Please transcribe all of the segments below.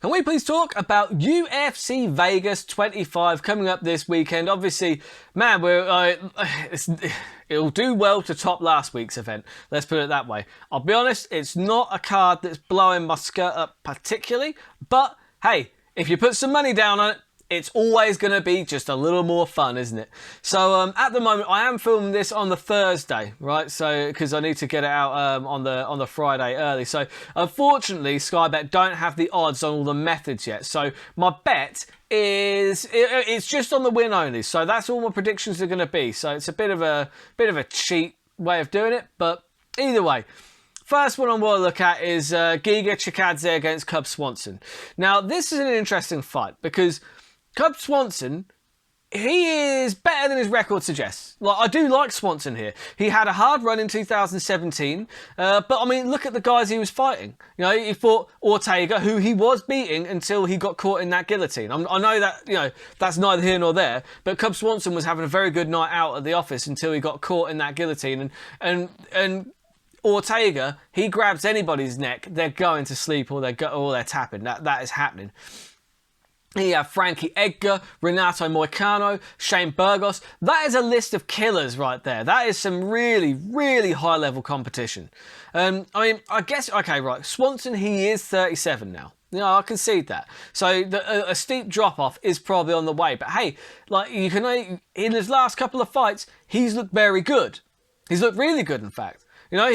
Can we please talk about UFC Vegas 25 coming up this weekend? Obviously, man, it'll do well to top last week's event. Let's put it that way. I'll be honest, it's not a card that's blowing my skirt up particularly, but hey, if you put some money down on it, it's always going to be just a little more fun, isn't it? So at the moment, I am filming this on the Thursday, right? So because I need to get it out on the Friday early. So unfortunately, Sky Bet don't have the odds on all the methods yet. So my bet is it's just on the win only. So that's all my predictions are going to be. So it's a bit of a cheat way of doing it, but either way. First one I want to look at is Giga Chikadze against Cub Swanson. Now this is an interesting fight because Cub Swanson, he is better than his record suggests. Like, I do like Swanson here. He had a hard run in 2017, but I mean, look at the guys he was fighting. You know, he fought Ortega, who he was beating until he got caught in that guillotine. I know that, you know, that's neither here nor there, but Cub Swanson was having a very good night out at the office until he got caught in that guillotine. And Ortega, he grabs anybody's neck, they're going to sleep or they're tapping. That is happening. You have Frankie Edgar, Renato Moicano, Shane Burgos. That is a list of killers right there. That is some really, really high-level competition. I mean, I guess, okay, right, Swanson, he is 37 now. You know, I concede that. So a steep drop-off is probably on the way. But hey, like, you can, in his last couple of fights, he's looked very good. He's looked really good, in fact. You know,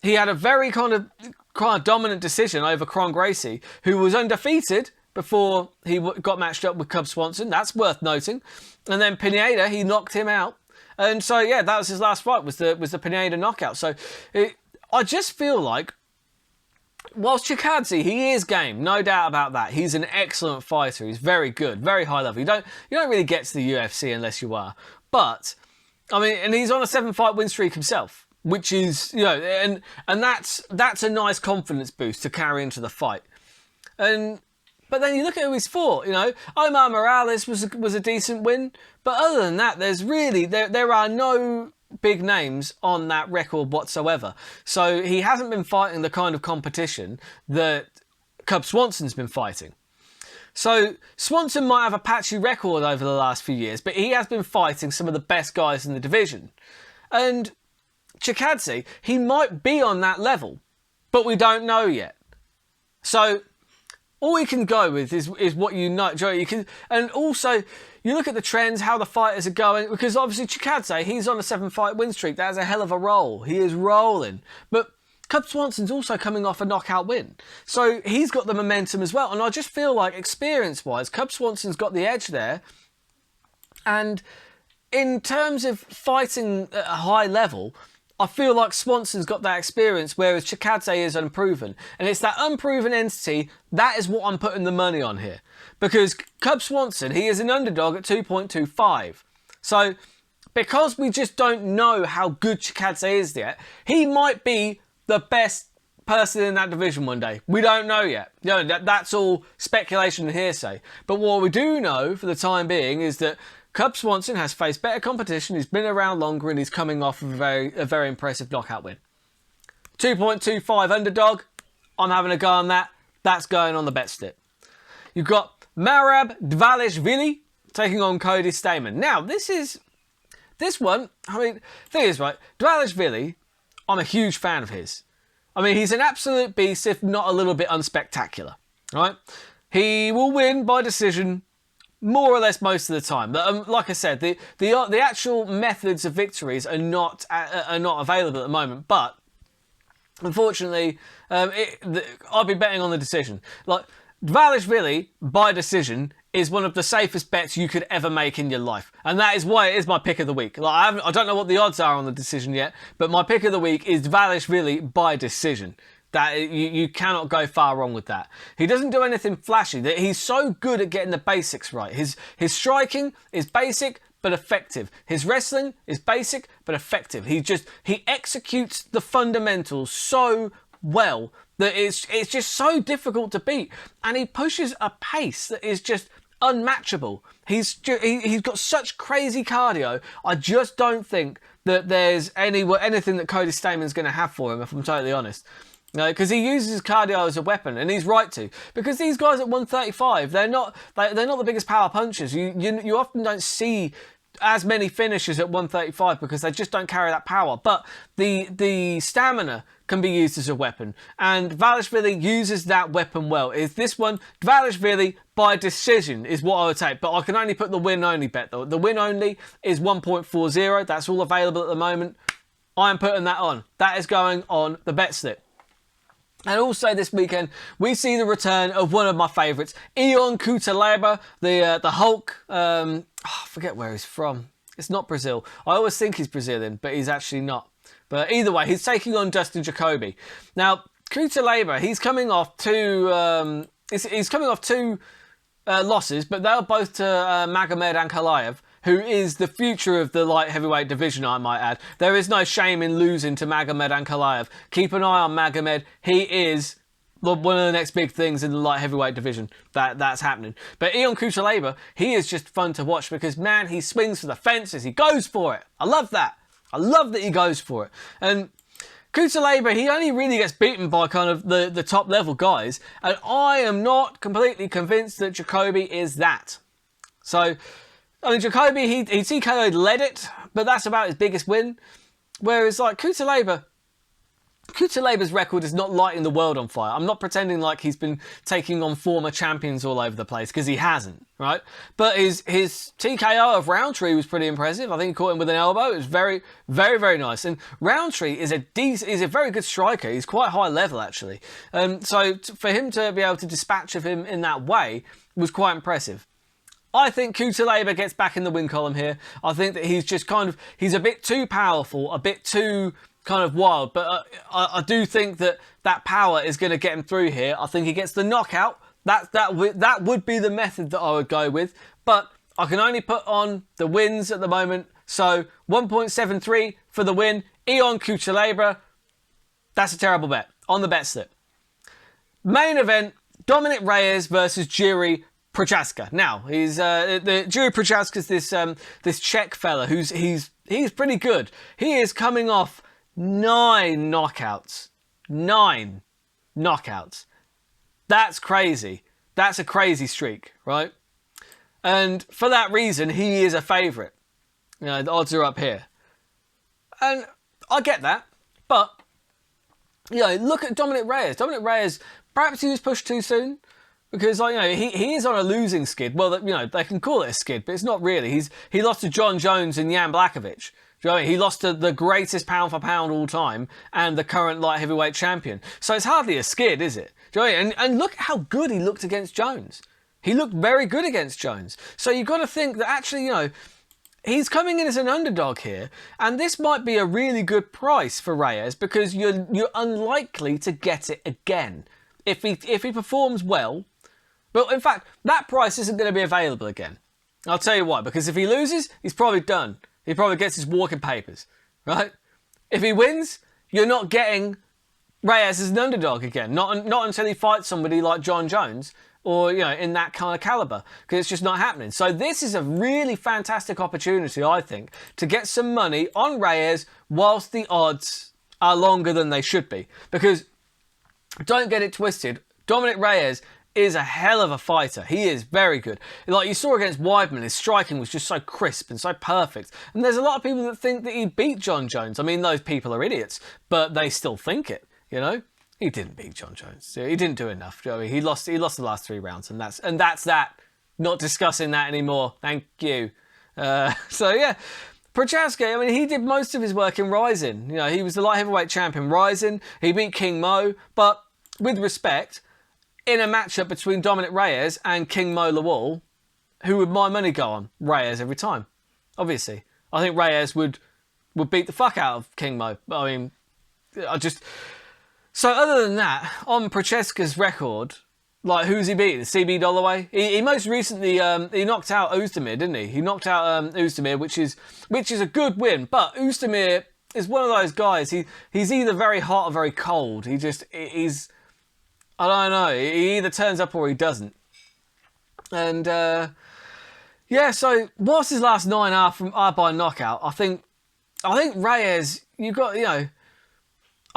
he had a very kind of dominant decision over Kron Gracie, who was undefeated before he got matched up with Cub Swanson. That's worth noting. And then Pineda, he knocked him out. And so, yeah, that was his last fight, was the Pineda knockout. So I just feel like, whilst Chikadze, he is game, no doubt about that. He's an excellent fighter. He's very good, very high level. You don't really get to the UFC unless you are. But, I mean, and he's on a 7-fight win streak himself, which is, you know, and that's a nice confidence boost to carry into the fight. But then you look at who he's fought, you know, Omar Morales was a decent win. But other than that, there's really, there are no big names on that record whatsoever. So he hasn't been fighting the kind of competition that Cub Swanson's been fighting. So Swanson might have a patchy record over the last few years, but he has been fighting some of the best guys in the division. And Chikadze, he might be on that level, but we don't know yet. So all we can go with is what you know, Joe. And also, you look at the trends, how the fighters are going, because obviously Chikadze, he's on a 7-fight win streak. That's a hell of a roll. He is rolling. But Cub Swanson's also coming off a knockout win. So he's got the momentum as well. And I just feel like, experience-wise, Cub Swanson's got the edge there. And in terms of fighting at a high level, I feel like Swanson's got that experience, whereas Chikadze is unproven. And it's that unproven entity, that is what I'm putting the money on here. Because Cub Swanson, he is an underdog at 2.25. So, because we just don't know how good Chikadze is yet, he might be the best person in that division one day. We don't know yet. You know, that's all speculation and hearsay. But what we do know for the time being is that Cub Swanson has faced better competition, he's been around longer, and he's coming off of a very impressive knockout win. 2.25 underdog, I'm having a go on that. That's going on the bet slip. You've got Merab Dvalishvili taking on Cody Stamann. Now, this one, I mean, thing is, right, Dvalishvili, I'm a huge fan of his. I mean, he's an absolute beast, if not a little bit unspectacular, right? He will win by decision more or less most of the time. Like I said, the actual methods of victories are not available at the moment. But unfortunately, I'll be betting on the decision. Like Dvalishvili by decision is one of the safest bets you could ever make in your life, and that is why it is my pick of the week. Like I don't know what the odds are on the decision yet, but my pick of the week is Dvalishvili by decision. That you cannot go far wrong with that. He doesn't do anything flashy. He's so good at getting the basics right. His striking is basic but effective. His wrestling is basic but effective. He executes the fundamentals so well that it's just so difficult to beat. And he pushes a pace that is just unmatchable. He's got such crazy cardio. I just don't think that there's anything that Cody Stamann's going to have for him, if I'm totally honest. Because he uses his cardio as a weapon, and he's right to. Because these guys at 135, they're not the biggest power punchers. You often don't see as many finishes at 135 because they just don't carry that power. But the stamina can be used as a weapon, and Dvalishvili uses that weapon well. Is this one Dvalishvili by decision is what I would take, but I can only put the win only bet though. The win only is 1.40. That's all available at the moment. I'm putting that on. That is going on the bet slip. And also this weekend, we see the return of one of my favourites, Ion Kuta, the Hulk. I forget where he's from. It's not Brazil. I always think he's Brazilian, but he's actually not. But either way, he's taking on Dustin Jacoby. Now, Kuta, he's coming off two losses, but they're both to Magomed Ankalaev, who is the future of the light heavyweight division, I might add. There is no shame in losing to Magomed Ankalaev. Keep an eye on Magomed. He is one of the next big things in the light heavyweight division that's happening. But Ion Kuta, he is just fun to watch because, man, he swings for the fences. He goes for it. I love that. I love that he goes for it. And Kuta, he only really gets beaten by kind of the top level guys. And I am not completely convinced that Jacoby is that. So, I mean, Jacoby, he TKO'd led it, but that's about his biggest win. Whereas, like, Kuta-Leber's record is not lighting the world on fire. I'm not pretending like he's been taking on former champions all over the place, because he hasn't, right? But his TKO of Roundtree was pretty impressive. I think he caught him with an elbow. It was very, very, very nice. And Roundtree is a very good striker. He's quite high level, actually. So for him to be able to dispatch of him in that way was quite impressive. I think Kuta gets back in the win column here. I think that he's just he's a bit too powerful, a bit too kind of wild, but I do think that power is going to get him through here. I think he gets the knockout. That would be the method that I would go with, but I can only put on the wins at the moment. So 1.73 for the win. Ion Kuta. That's a terrible bet on the bet slip. Main event: Dominick Reyes versus Jiri Prochazka. Now, he's the Jiri Prochazka's this Czech fella he's pretty good. He is coming off 9 knockouts. 9 knockouts. That's crazy. That's a crazy streak, right? And for that reason, he is a favourite. You know, the odds are up here. And I get that, but you know, look at Dominick Reyes. Dominick Reyes, perhaps he was pushed too soon. Because, like, you know, he is on a losing skid. Well, you know, they can call it a skid, but it's not really. He lost to John Jones and Jan Blachowicz. Do you know what I mean? He lost to the greatest pound for pound all time and the current light heavyweight champion. So it's hardly a skid, is it? Do you know what I mean? And look at how good he looked against Jones. He looked very good against Jones. So you've got to think that actually, you know, he's coming in as an underdog here, and this might be a really good price for Reyes because you're unlikely to get it again. If he performs well. But in fact, that price isn't going to be available again. I'll tell you why. Because if he loses, he's probably done. He probably gets his walking papers, right? If he wins, you're not getting Reyes as an underdog again. Not until he fights somebody like John Jones or, you know, in that kind of caliber. Because it's just not happening. So this is a really fantastic opportunity, I think, to get some money on Reyes whilst the odds are longer than they should be. Because, don't get it twisted, Dominick Reyes is a hell of a fighter. He is very good. Like you saw against Weidman, his striking was just so crisp and so perfect. And there's a lot of people that think that he beat John Jones. I mean, those people are idiots, but they still think it, you know? He didn't beat John Jones. He didn't do enough. You know, he lost the last 3 rounds, and that's that. Not discussing that anymore. Thank you. So yeah, Prochazka, I mean, he did most of his work in Rising. You know, he was the light heavyweight champion Rising. He beat King Mo, but with respect, in a matchup between Dominick Reyes and King Mo Lawal, who would my money go on? Reyes every time. Obviously. I think Reyes would beat the fuck out of King Mo. I mean, So other than that, on Prochazka's record, like, who's he beaten? CB Dollaway? He most recently, he knocked out Ozdemir, didn't he? He knocked out Ozdemir, which is a good win. But Ozdemir is one of those guys, he's either very hot or very cold. He's I don't know. He either turns up or he doesn't. And, yeah, so whilst his last 9 are by knockout, I think Reyes, you've got, you know,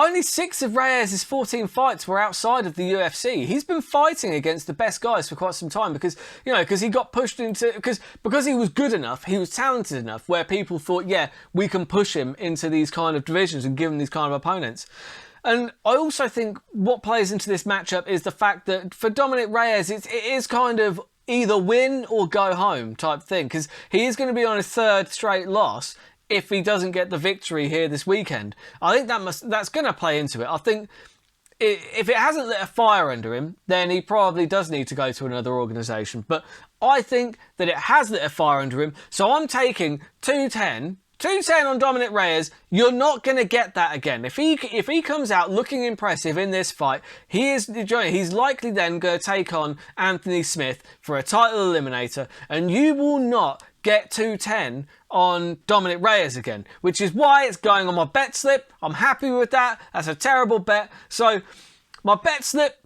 Only 6 of Reyes' 14 fights were outside of the UFC. He's been fighting against the best guys for quite some time because he got pushed into, because he was good enough, he was talented enough where people thought, yeah, we can push him into these kind of divisions and give him these kind of opponents. And I also think what plays into this matchup is the fact that for Dominick Reyes, it is kind of either win or go home type thing, because he is going to be on his 3rd straight loss if he doesn't get the victory here this weekend. I think that's going to play into it. I think if it hasn't lit a fire under him, then he probably does need to go to another organisation. But I think that it has lit a fire under him, so I'm taking 210. 210 on Dominick Reyes. You're not going to get that again. If he comes out looking impressive in this fight, he's likely then going to take on Anthony Smith for a title eliminator, and you will not get 210 on Dominick Reyes again, which is why it's going on my bet slip. I'm happy with that. That's a terrible bet. So my bet slip,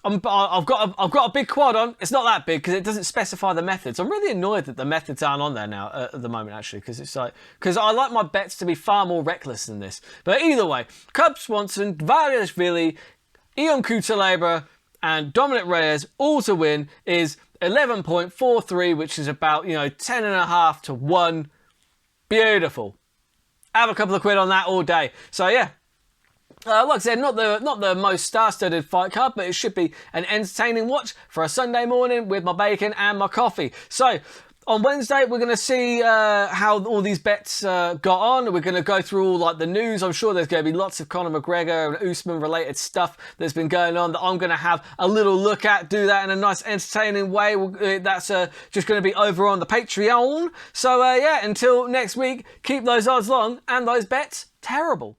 I've got a big quad on. It's not that big because it doesn't specify the methods. I'm really annoyed that the methods aren't on there now at the moment, actually, because I like my bets to be far more reckless than this. But either way, Cub Swanson, Dvalishvili, Ion Kuta and Dominick Reyes all to win is 11.43, which is about 10.5 to 1. Beautiful. Have a couple of quid on that all day. So yeah. Like I said, not the most star-studded fight card, but it should be an entertaining watch for a Sunday morning with my bacon and my coffee. So, on Wednesday, we're going to see how all these bets got on. We're going to go through all like the news. I'm sure there's going to be lots of Conor McGregor and Usman-related stuff that's been going on that I'm going to have a little look at, do that in a nice, entertaining way. That's just going to be over on the Patreon. So, yeah, until next week, keep those odds long and those bets terrible.